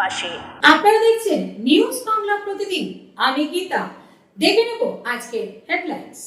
পাশে। আপনারা দেখছেন নিউজ বাংলা প্রতিদিন, আমি গীতা। দেখে নেব আজকের হেডলাইন্স।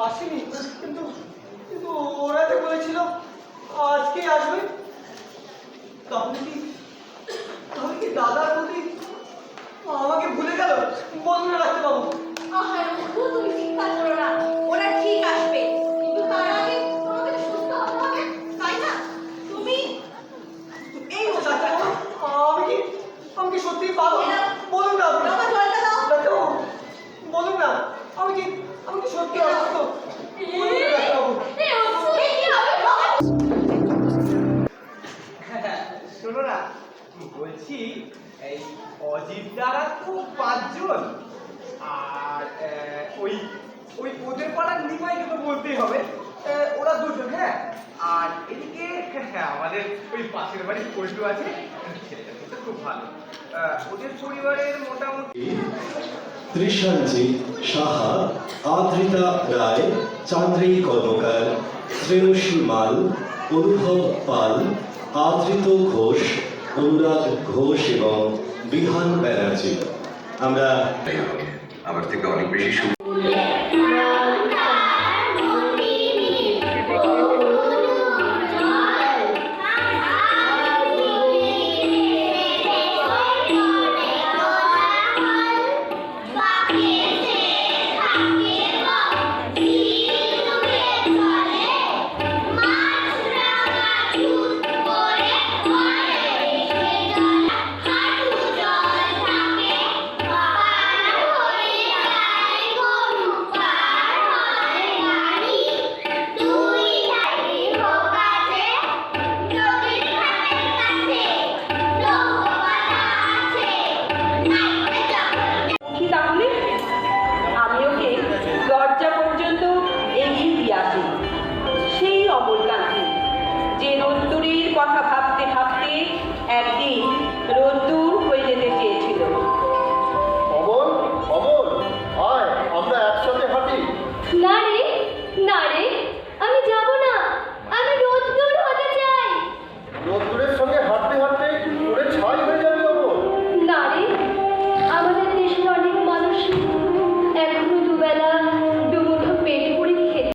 আসেনি, কিন্তু ওরা তো বলেছিল আজকে আসবে। তাহলে কি দাদার প্রতি আমাকে ভুলে গেল? বলুন না ডাক্তারবাবু। তুমি চিন্তা করো না, ওরা ঠিক আসবে, কিন্তু তার আগে তোমাকে সুস্থ হতে হবে, তাই না? তুমি এই ডাক্তারবাবু, আমি কি সত্যি পাবো? বলুন না আপনি। বাবা জলটা দাও। ডাক্তারবাবু বলুন না, আমি কি সত্যি অসুস্থ? বলুন না ডাক্তারবাবু। শোনো না, বলছি এই অজিত দ্বারা তো 5 জন, আর ওই ওদের পাড়ার নিমাইকে তো বলতেই হবে, ওরা 2 জন। হ্যাঁ, আর এদিকে আমাদের ওই পাশের বাড়ির পল্টু আছে, ছেলেটা কিন্তু খুব ভালো। ওদের পরিবারের মোটামুটি ত্রিশাঞ্জিত সাহা, আদ্রিতা রায়, চান্দ্রী কর্মকার, শ্রেয়সী মাল, অনুভব পাল, আদৃত ঘোষ, অনুরাগ ঘোষ এবং বিহান ব্যানার্জি। আমরা আমার থেকে অনেক বেশি কথা ভাবতে ভাবতে একদিন রোদ্দুর হয়ে যেতে চেয়েছিল। আমরা একসাথে হাঁটি। না রে, আমি যাব না, আমি রোদ্দুর হতে চাই। রোদ্দুরের সঙ্গে হাঁটতে হাঁটতে পুরো ছাই হয়ে যাবে। না রে, আমাদের দেশের অনেক মানুষ এখনো দুবেলা দুমুঠো পেট ভরে খেতে।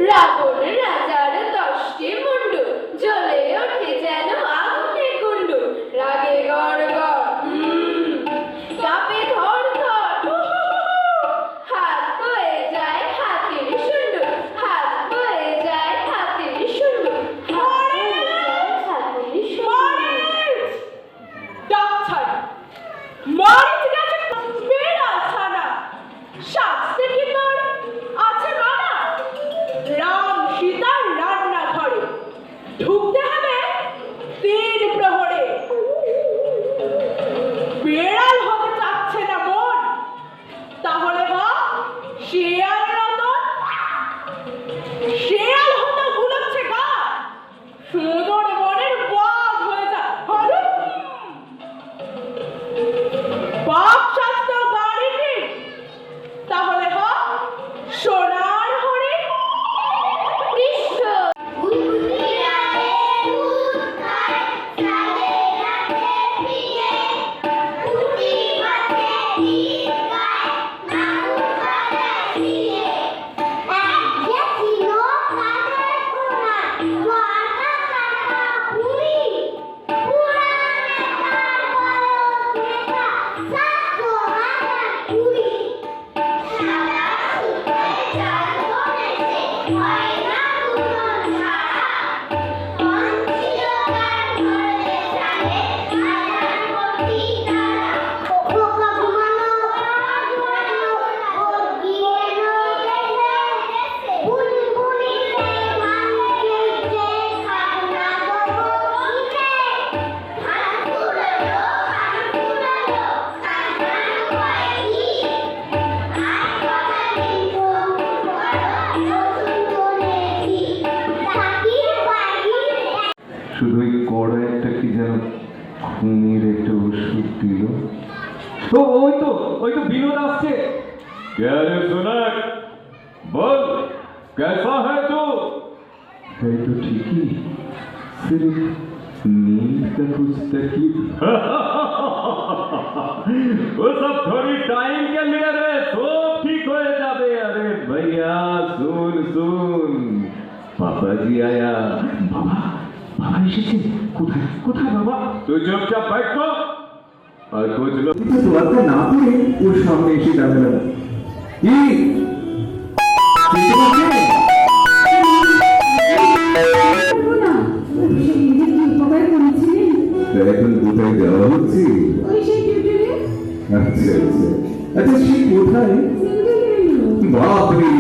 রাবণ রাজার 10টি মুন্ডু, জ্বলে ওঠে যেন আগুনে কুণ্ডু। রাগে গড়গড়, কাঁপে ধড় ধড়, হাত হয়ে ঘুমের একটু ওষুধ দিল। ওই তো বিনোদ আসছে। क्या रे सोनक, बोल कैसा है तू? है तो ठीक ही, सिर्फ नींद का कुछ तकलीफ। वो सब थोड़ी टाइम के लिए रे, सब ठीक हो जाबे। अरे भैया सुन सुन, पापा जी आया। बाबा बाबा এসেছে। কোথায় কোথায় বাবা? তুই চুপচাপ बैठ तो और कुछ लोग তোয়াতে না পড়ে ওর সামনে এসে দাঁড়ালাম। কি এখন কোথায় যাওয়া হচ্ছে? আচ্ছা আচ্ছা আচ্ছা, সে কোথায়? বাপরে,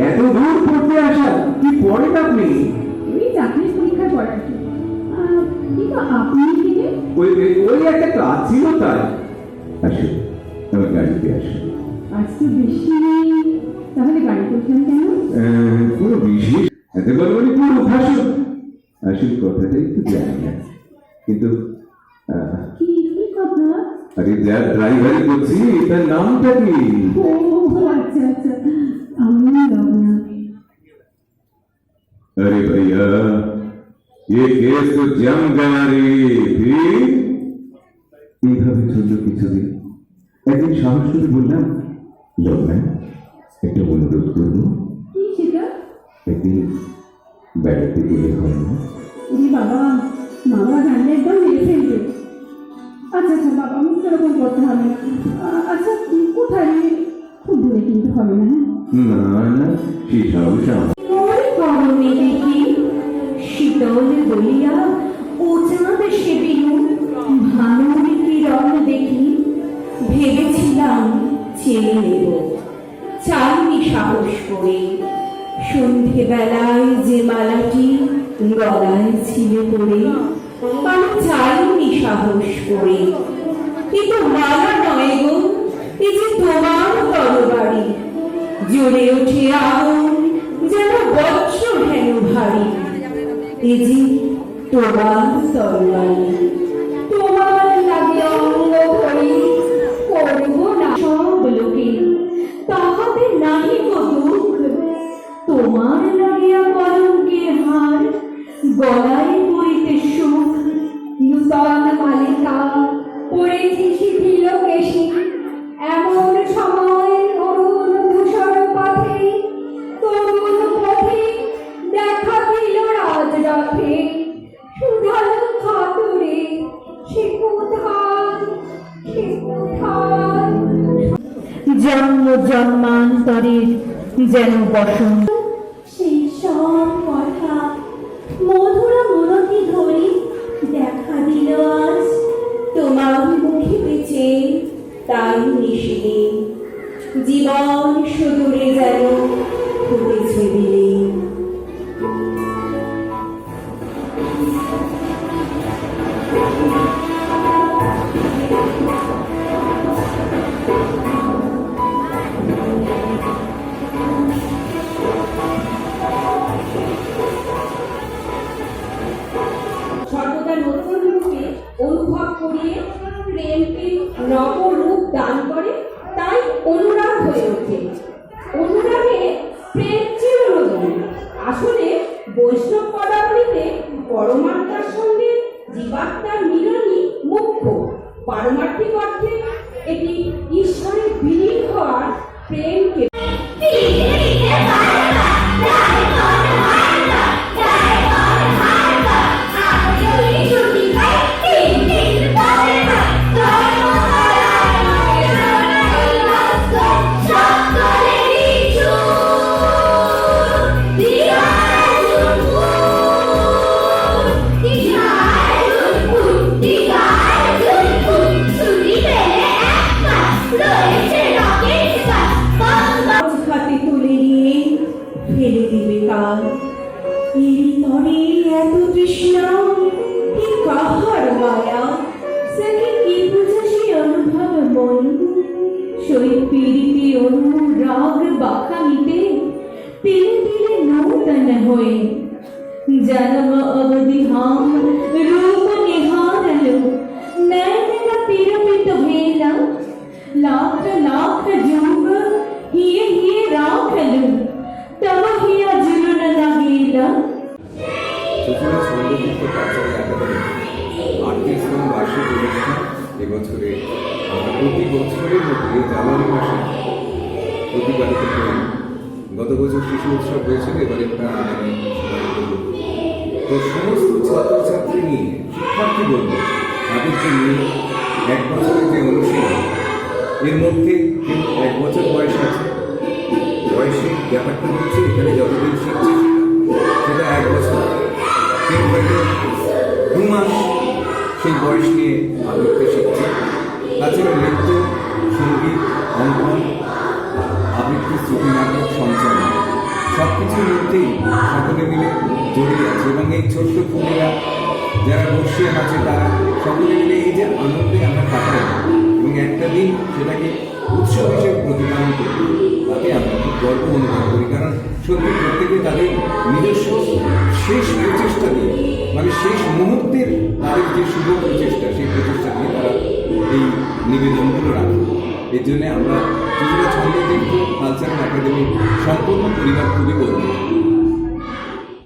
এত দূর পড়তে আসা, কি পড়েন আপনি? ওই ওই একটা কাজ ছিল তাই। আসো আমার গাড়িতে আসো। কোনো বিশেষ এত বলবনি পুরো ভাষণ, আসল কথাটা একটু জানি না, কিন্তু আরে যা ড্রাইভারি করছি তার নামটা কি? अरे भैया ये केस तो जम गया रे। এইভাবে চলল কিছুদিন। একদিন সাহস করে বললাম, লগ্না একটা অনুরোধ করবো, একদিন বেড়াতে গেলে হয় না? বাবা বাবা জানলে একদম মেরে ফেলবে। আচ্ছা আচ্ছা বাবা, আমি সেরকম করতে হবে না। আচ্ছা কোথায়? খুব দূরে কিন্তু হবে না। না না, সে সাহস আমার। গরমে দেখি শীতল বলিয়া ও চাঁদ সে বিনু ভানুর কিরণ দেখি ভেবেছিলাম চেয়ে নেব, চাইনি সাহস করে। সন্ধেবেলায় যে মালাটি গলায় ছিল পড়ে, আমি চাইনি সাহস করে। কিন্তু মালা নয় গো, এই যে তোমার তরবারি, জ্বলে ওঠে আগুন যেন বজ্র হেন ভারী। এই যে তোমার তরবারি, তোমার লাগে অঙ্গ ভরি, করব না সব লোকে, তাহাতে নাহি গো দুঃখ। তোমার লাগিয়া কলঙ্কের হার, গলায় পড়িতে সুখ। নূতন মালিকা পড়েছি শিথিল কেশী, এমন সময় অরুণ ধূসর পথে, তরুণ পথে দেখা দিল রাজরথে। সুধাল খাতুরে সে কোথায়, সে কোথায়? জন্ম জন্মান্তরের যেন বসন্ত, সেই সব কথা মধুর মনতি ধরি দেখা দিল আজ তোমার মুখে বেঁচে। তাই নিশিদিন জীবন সুদূরে যেন ফুটেছে দিলে। সর্বদা নতুন রূপে অনুভব করিয়ে প্রেমকে নবরূপ দান করে, তাই অনুরাগ হয়ে ওঠে। অনুরাগে প্রেম চিরনতুন। আসলে বৈষ্ণব পদাবলিতে পরমাত্মার সঙ্গে জীবাত্মার মিলনই মুখ্য। পারমার্থিক অর্থে এটি ঈশ্বরের বিলীন হওয়ার প্রেমকে হাতে তুলে নিয়ে ফেলে দিবে কাল। এই তরে এত তৃষ্ণা, কি কাহার মায়া, সখী কি বুঝাসি অনুভব মন। সই পীড়িতে অনুরাগ বাখানিতে তিলে তিলে নূতন হয়ে। जन्म अवधि हम रूप निहारलो, लाख लाख जोग हिये हिये राखलु तब हिया जुलुन लागेला। চতুরা ছন্দযুক্ত কালচারাল একাডেমি 38তম বার্ষিক অনুষ্ঠান এবছরে আমরা প্রতি বছরের মধ্যে জানুয়ারি মাসে প্রতিপালিত করি। গত বছর শিশু উৎসব হয়েছিল, এবারে একটা আগামী সময় করব। তো সমস্ত ছাত্রছাত্রী নিয়ে শিক্ষার্থী বলব তাদেরকে নিয়ে এক বছরের যে অনুশীলন, এর মধ্যে কিন্তু 1 বছর বয়স আছে। বয়সের ব্যাপারটা হচ্ছে এখানে যতদিন শিখছে সেটা 1 বছর, কেউ হয়তো 2 মাস সেই বয়স নিয়ে আবৃত্তি শিখছে। তাছাড়া নৃত্য, সঙ্গীত, অঙ্কন, আবৃত্তি, শ্রুতি, নাটক, সঞ্চালন সব কিছুর মধ্যেই সকলে মিলে জড়িয়ে আছে। এবং এই ছোট্ট ফুলেরা যারা বসে আছে তারা সকলে মিলে এই যে আনন্দে আমরা কাটাই এবং একটা দিন সেটাকে উৎসব হিসেবে প্রতিপালন করি, তাতে আমরা খুব গর্ব অনুভব করি। কারণ সত্যি প্রত্যেকে তাদের নিজস্ব শেষ প্রচেষ্টা দিয়ে, মানে শেষ মুহূর্তের তাদের যে শুভ প্রচেষ্টা, সেই প্রচেষ্টা দিয়ে তারা এই নিবেদনগুলো রাখে। এর জন্য আমরা চতুরা ছন্দযুক্ত কালচারাল একাডেমির সম্পূর্ণ পরিবার খুবই গর্বিত।